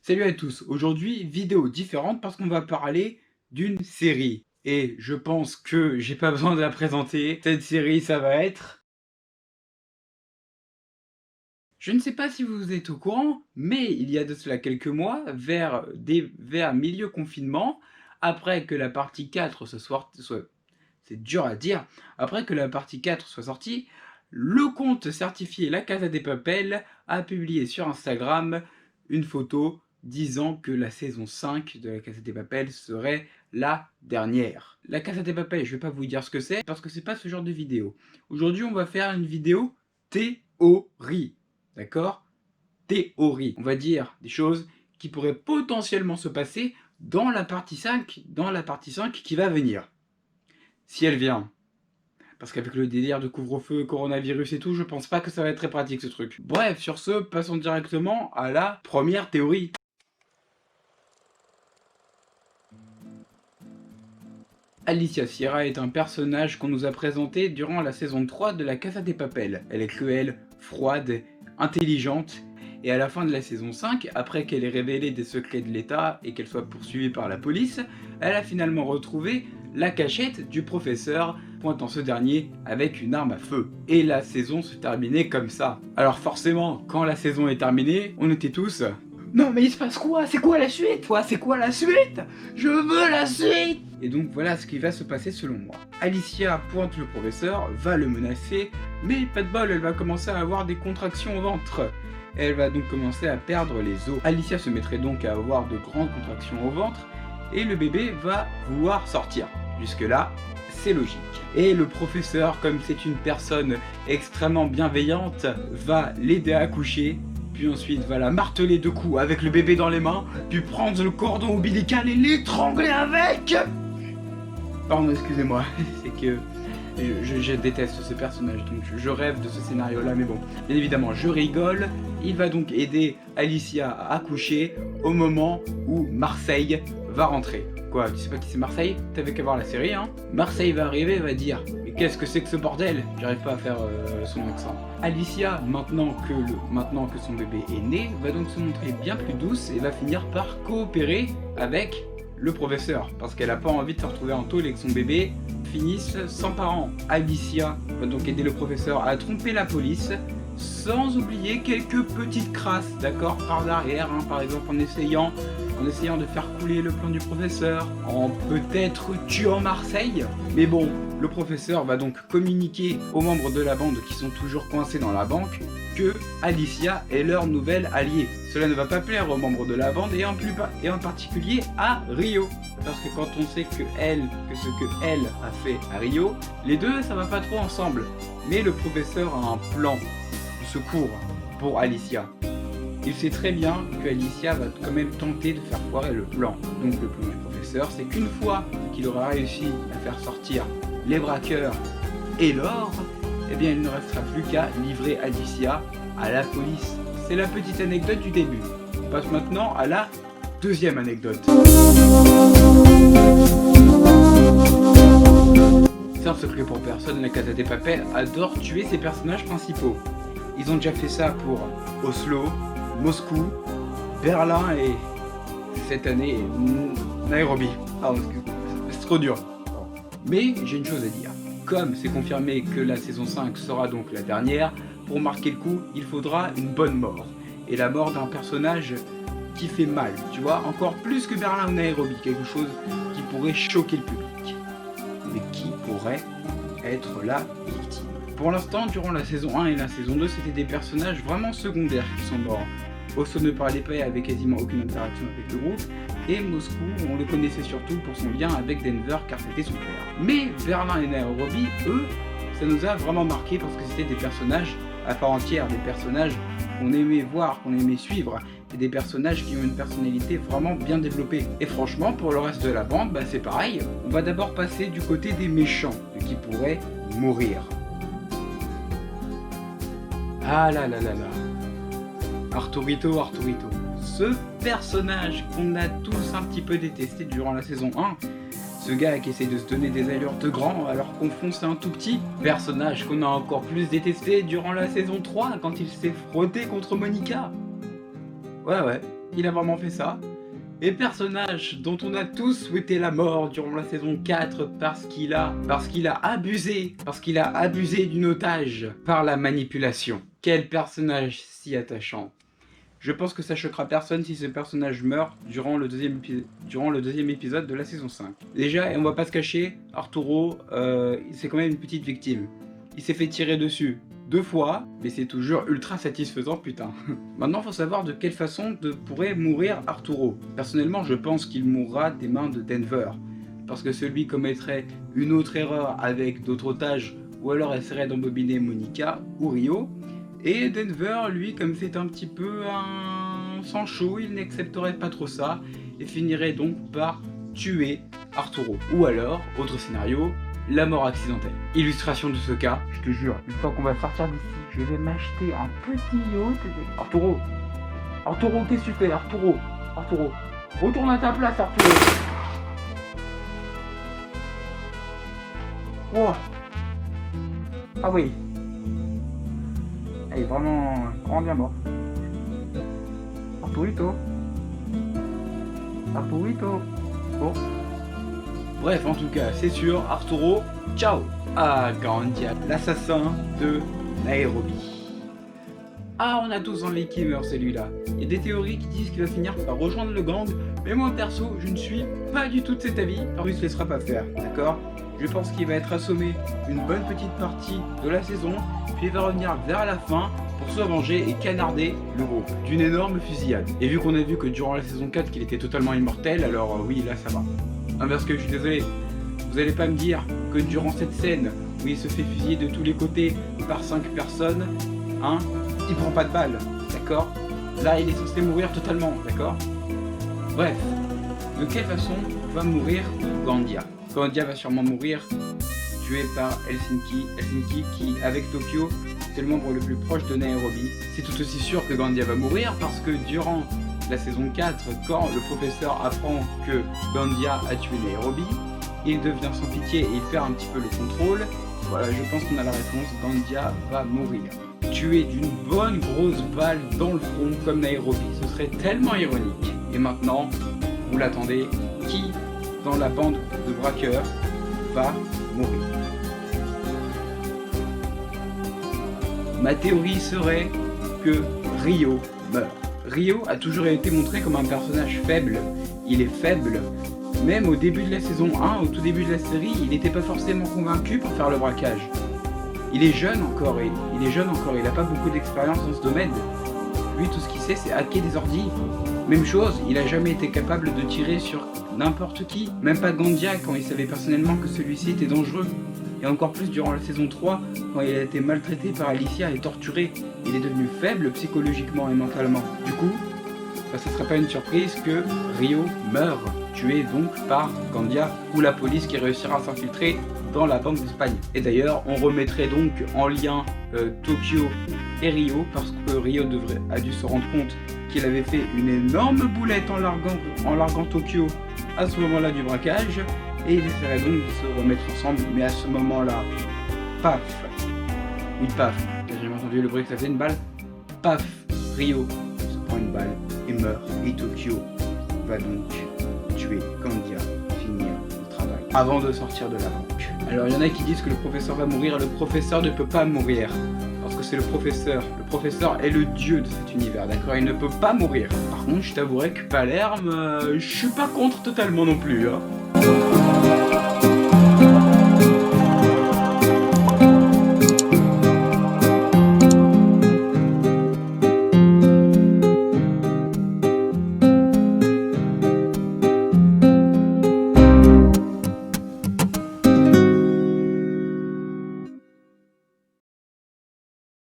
Salut à tous, aujourd'hui vidéo différente parce qu'on va parler d'une série. Et je pense que j'ai pas besoin de la présenter, cette série ça va être... Je ne sais pas si vous êtes au courant, mais il y a de cela quelques mois, vers milieu confinement, après que la partie 4 c'est dur à dire, après que la partie 4 soit sortie, le compte certifié La Casa de Papel a publié sur Instagram une photo disant que la saison 5 de La Casa de Papel serait la dernière. La Casa de Papel, je vais pas vous dire ce que c'est, parce que c'est pas ce genre de vidéo. Aujourd'hui, on va faire une vidéo théorie, d'accord? Théorie. On va dire des choses qui pourraient potentiellement se passer dans la partie 5 qui va venir. Si elle vient. Parce qu'avec le délire de couvre-feu, coronavirus et tout, je pense pas que ça va être très pratique ce truc. Bref, sur ce, passons directement à la première théorie. Alicia Sierra est un personnage qu'on nous a présenté durant la saison 3 de La Casa de Papel. Elle est cruelle, froide, intelligente, et à la fin de la saison 5, après qu'elle ait révélé des secrets de l'État et qu'elle soit poursuivie par la police, elle a finalement retrouvé la cachette du professeur, pointant ce dernier avec une arme à feu. Et la saison se terminait comme ça. Alors forcément, quand la saison est terminée, on était tous... Non mais il se passe quoi? C'est quoi la suite? C'est quoi la suite? Je veux la suite! Et donc voilà ce qui va se passer selon moi. Alicia pointe le professeur, va le menacer, mais pas de bol, elle va commencer à avoir des contractions au ventre. Elle va donc commencer à perdre les os. Alicia se mettrait donc à avoir de grandes contractions au ventre, et le bébé va vouloir sortir. Jusque là, c'est logique. Et le professeur, comme c'est une personne extrêmement bienveillante, va l'aider à accoucher, puis ensuite va la marteler de coups avec le bébé dans les mains, puis prendre le cordon ombilical et l'étrangler avec. Pardon, excusez-moi, c'est que je déteste ce personnage, donc je rêve de ce scénario-là, mais bon, bien évidemment, je rigole. Il va donc aider Alicia à accoucher au moment où Marseille va rentrer. Quoi, tu sais pas qui c'est Marseille? T'avais qu'à voir la série, hein. Marseille va arriver et va dire « Mais qu'est-ce que c'est que ce bordel ?» J'arrive pas à faire son accent. Alicia, maintenant que son bébé est né, va donc se montrer bien plus douce et va finir par coopérer avec le professeur, parce qu'elle a pas envie de se retrouver en tôle et que son bébé finisse sans parents. Alicia va donc aider le professeur à tromper la police, sans oublier quelques petites crasses, d'accord, par derrière, hein, par exemple en essayant de faire couler le plan du professeur, en peut-être tuant Marseille. Mais bon, le professeur va donc communiquer aux membres de la bande qui sont toujours coincés dans la banque que Alicia est leur nouvelle alliée. Cela ne va pas plaire aux membres de la bande et en particulier à Rio. Parce que quand on sait que ce que elle a fait à Rio, les deux ça va pas trop ensemble. Mais le professeur a un plan de secours pour Alicia. Il sait très bien que Alicia va quand même tenter de faire foirer le plan. Donc le plan du professeur, c'est qu'une fois qu'il aura réussi à faire sortir les braqueurs et l'or, eh bien il ne restera plus qu'à livrer Alicia à la police. C'est la petite anecdote du début. On passe maintenant à la deuxième anecdote. C'est un secret pour personne, La Casa de Papel adore tuer ses personnages principaux. Ils ont déjà fait ça pour Oslo, Moscou, Berlin et cette année Nairobi. Pardon, excuse-moi, c'est trop dur. Mais j'ai une chose à dire. Comme c'est confirmé que la saison 5 sera donc la dernière, pour marquer le coup, il faudra une bonne mort. Et la mort d'un personnage qui fait mal, tu vois, encore plus que Berlin ou Nairobi, quelque chose qui pourrait choquer le public. Mais qui pourrait être la victime? Pour l'instant, durant la saison 1 et la saison 2, c'était des personnages vraiment secondaires qui sont morts. Osso ne parlait pas et avait quasiment aucune interaction avec le groupe, et Moscou, on le connaissait surtout pour son lien avec Denver car c'était son père. Mais Berlin et Nairobi, eux, ça nous a vraiment marqué parce que c'était des personnages à part entière, des personnages qu'on aimait voir, qu'on aimait suivre, et des personnages qui ont une personnalité vraiment bien développée. Et franchement, pour le reste de la bande, bah c'est pareil, on va d'abord passer du côté des méchants, qui pourraient mourir. Ah là là là là. Arturito. Ce personnage qu'on a tous un petit peu détesté durant la saison 1. Ce gars qui essaie de se donner des allures de grand alors qu'au fond c'est un tout petit. Personnage qu'on a encore plus détesté durant la saison 3 quand il s'est frotté contre Monica. Ouais. il a vraiment fait ça. Et personnage dont on a tous souhaité la mort durant la saison 4 parce qu'il a abusé d'une otage par la manipulation. Quel personnage si attachant. Je pense que ça choquera personne si ce personnage meurt durant le deuxième épisode de la saison 5. Déjà, et on va pas se cacher, Arturo, c'est quand même une petite victime. Il s'est fait tirer dessus 2 fois, mais c'est toujours ultra satisfaisant, putain. Maintenant, faut savoir de quelle façon pourrait mourir Arturo. Personnellement, je pense qu'il mourra des mains de Denver, parce que celui commettrait une autre erreur avec d'autres otages, ou alors essaierait d'embobiner Monica ou Rio. Et Denver, lui, comme c'est un petit peu un sang chaud, il n'accepterait pas trop ça, et finirait donc par tuer Arturo. Ou alors, autre scénario, la mort accidentelle. Illustration de ce cas, je te jure, une fois qu'on va sortir d'ici, je vais m'acheter un petit yacht. Arturo, qu'est-ce que tu fais, Arturo, retourne à ta place, Arturo. Oh. Ah oui. Elle est vraiment bien mort. Arturito. Bon. Bref, en tout cas, c'est sûr, Arturo, ciao. Ah, Gandia, l'assassin de Nairobi. Ah, on a tous envie qu'il meure celui-là. Il y a des théories qui disent qu'il va finir par rejoindre le gang, mais moi perso, je ne suis pas du tout de cet avis, parce qu'il ne se laissera pas faire, d'accord? Je pense qu'il va être assommé une bonne petite partie de la saison, puis il va revenir vers la fin pour se venger et canarder le groupe d'une énorme fusillade. Et vu qu'on a vu que durant la saison 4 qu'il était totalement immortel, alors oui, là ça va. Ah, parce que je suis désolé, vous allez pas me dire que durant cette scène où il se fait fusiller de tous les côtés par 5 personnes, hein, il prend pas de balles, d'accord? Là il est censé mourir totalement, d'accord? Bref, de quelle façon va mourir Gandia? Gandia va sûrement mourir tué par Helsinki qui, avec Tokyo, c'est le membre le plus proche de Nairobi. C'est tout aussi sûr que Gandia va mourir parce que durant la saison 4, quand le professeur apprend que Gandia a tué Nairobi, il devient sans pitié et il perd un petit peu le contrôle. Voilà, je pense qu'on a la réponse, Gandia va mourir. Tué d'une bonne grosse balle dans le front comme Nairobi, ce serait tellement ironique. Et maintenant, vous l'attendez, qui dans la bande de braqueurs va mourir? Ma théorie serait que Rio meurt. Rio a toujours été montré comme un personnage faible. Il est faible. Même au début de la saison 1, au tout début de la série, il n'était pas forcément convaincu pour faire le braquage. Il est jeune encore, il n'a pas beaucoup d'expérience dans ce domaine. Lui, tout ce qu'il sait, c'est hacker des ordis. Même chose, il n'a jamais été capable de tirer sur n'importe qui. Même pas Gandia quand il savait personnellement que celui-ci était dangereux. Et encore plus durant la saison 3, quand il a été maltraité par Alicia et torturé. Il est devenu faible psychologiquement et mentalement. Du coup, ce ne serait pas une surprise que Rio meure, tué donc par Gandia ou la police qui réussira à s'infiltrer dans la Banque d'Espagne. Et d'ailleurs, on remettrait donc en lien Tokyo et Rio, parce que Rio a dû se rendre compte qu'il avait fait une énorme boulette en larguant Tokyo à ce moment-là du braquage, et il essaierait donc de se remettre ensemble, mais à ce moment-là, paf, oui paf, j'ai jamais entendu le bruit que ça faisait une balle, paf, Rio se prend une balle et meurt, et Tokyo va donc tuer Gandia, finir le travail, avant de sortir de la banque. Alors il y en a qui disent que le professeur va mourir, le professeur ne peut pas mourir, parce que c'est le professeur est le dieu de cet univers, d'accord, il ne peut pas mourir. Par contre, je t'avouerai que Palerme, je suis pas contre totalement non plus, hein.